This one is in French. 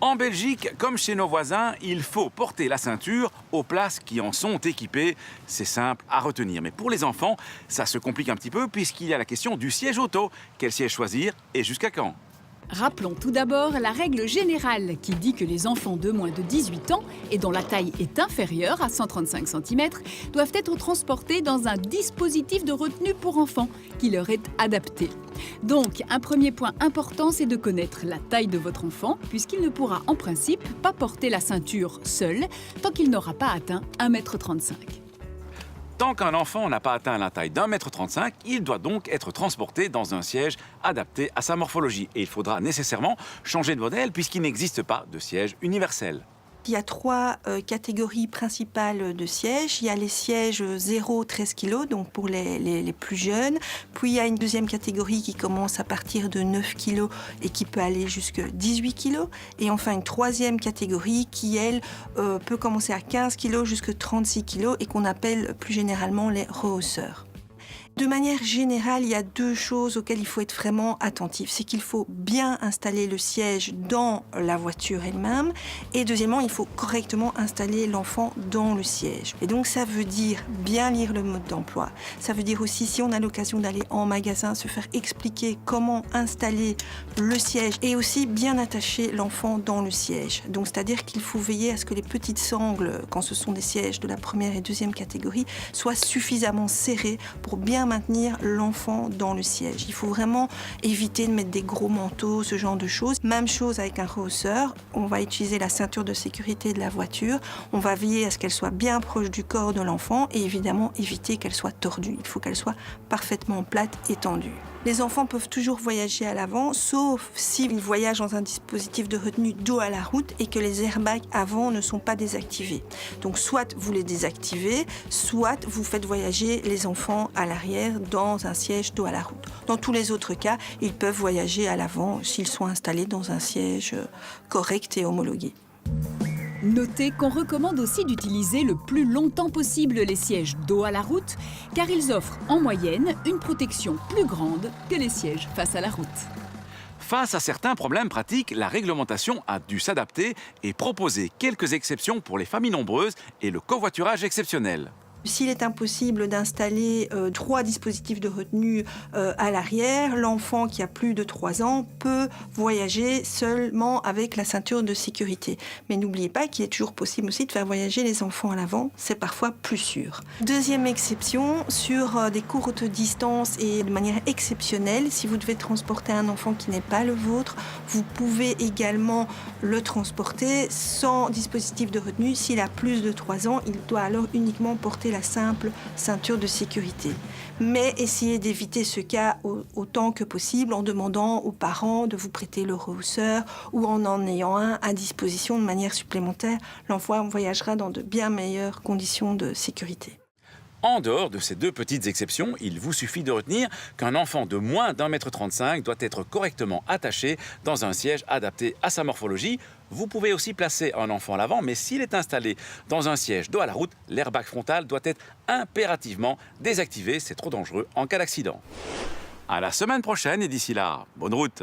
En Belgique, comme chez nos voisins, il faut porter la ceinture aux places qui en sont équipées. C'est simple à retenir. Mais pour les enfants, ça se complique un petit peu puisqu'il y a la question du siège auto. Quel siège choisir et jusqu'à quand? Rappelons tout d'abord la règle générale qui dit que les enfants de moins de 18 ans et dont la taille est inférieure à 135 cm doivent être transportés dans un dispositif de retenue pour enfants qui leur est adapté. Donc, un premier point important, c'est de connaître la taille de votre enfant puisqu'il ne pourra en principe pas porter la ceinture seul tant qu'il n'aura pas atteint 1,35 m. Tant qu'un enfant n'a pas atteint la taille d'1,35 m, il doit donc être transporté dans un siège adapté à sa morphologie. Et il faudra nécessairement changer de modèle puisqu'il n'existe pas de siège universel. Il y a trois catégories principales de sièges. Il y a les sièges 0-13 kg, donc pour les plus jeunes. Puis il y a une deuxième catégorie qui commence à partir de 9 kg et qui peut aller jusqu'à 18 kg. Et enfin une troisième catégorie qui, elle, peut commencer à 15 kg jusqu'à 36 kg et qu'on appelle plus généralement les rehausseurs. De manière générale, il y a deux choses auxquelles il faut être vraiment attentif. C'est qu'il faut bien installer le siège dans la voiture elle-même. Et deuxièmement, il faut correctement installer l'enfant dans le siège. Et donc, ça veut dire bien lire le mode d'emploi. Ça veut dire aussi, si on a l'occasion d'aller en magasin, se faire expliquer comment installer le siège et aussi bien attacher l'enfant dans le siège. Donc, c'est-à-dire qu'il faut veiller à ce que les petites sangles, quand ce sont des sièges de la première et deuxième catégorie, soient suffisamment serrées pour bien maintenir l'enfant dans le siège. Il faut vraiment éviter de mettre des gros manteaux, ce genre de choses. Même chose avec un rehausseur. On va utiliser la ceinture de sécurité de la voiture. On va veiller à ce qu'elle soit bien proche du corps de l'enfant et évidemment éviter qu'elle soit tordue. Il faut qu'elle soit parfaitement plate et tendue. Les enfants peuvent toujours voyager à l'avant, sauf s'ils voyagent dans un dispositif de retenue dos à la route et que les airbags avant ne sont pas désactivés. Donc soit vous les désactivez, soit vous faites voyager les enfants à l'arrière dans un siège dos à la route. Dans tous les autres cas, ils peuvent voyager à l'avant s'ils sont installés dans un siège correct et homologué. Notez qu'on recommande aussi d'utiliser le plus longtemps possible les sièges dos à la route, car ils offrent en moyenne une protection plus grande que les sièges face à la route. Face à certains problèmes pratiques, la réglementation a dû s'adapter et proposer quelques exceptions pour les familles nombreuses et le covoiturage exceptionnel. S'il est impossible d'installer 3 dispositifs de retenue à l'arrière, l'enfant qui a plus de 3 ans peut voyager seulement avec la ceinture de sécurité. Mais n'oubliez pas qu'il est toujours possible aussi de faire voyager les enfants à l'avant, c'est parfois plus sûr. Deuxième exception, sur des courtes distances et de manière exceptionnelle, si vous devez transporter un enfant qui n'est pas le vôtre, vous pouvez également le transporter sans dispositif de retenue. S'il a plus de 3 ans, il doit alors uniquement porter la simple ceinture de sécurité. Mais essayez d'éviter ce cas autant que possible en demandant aux parents de vous prêter le rehausseur ou en ayant un à disposition de manière supplémentaire. L'enfant voyagera dans de bien meilleures conditions de sécurité. En dehors de ces deux petites exceptions, il vous suffit de retenir qu'un enfant de moins d'1,35 m doit être correctement attaché dans un siège adapté à sa morphologie. Vous pouvez aussi placer un enfant à l'avant, mais s'il est installé dans un siège dos à la route, l'airbag frontal doit être impérativement désactivé. C'est trop dangereux en cas d'accident. À la semaine prochaine et d'ici là, bonne route!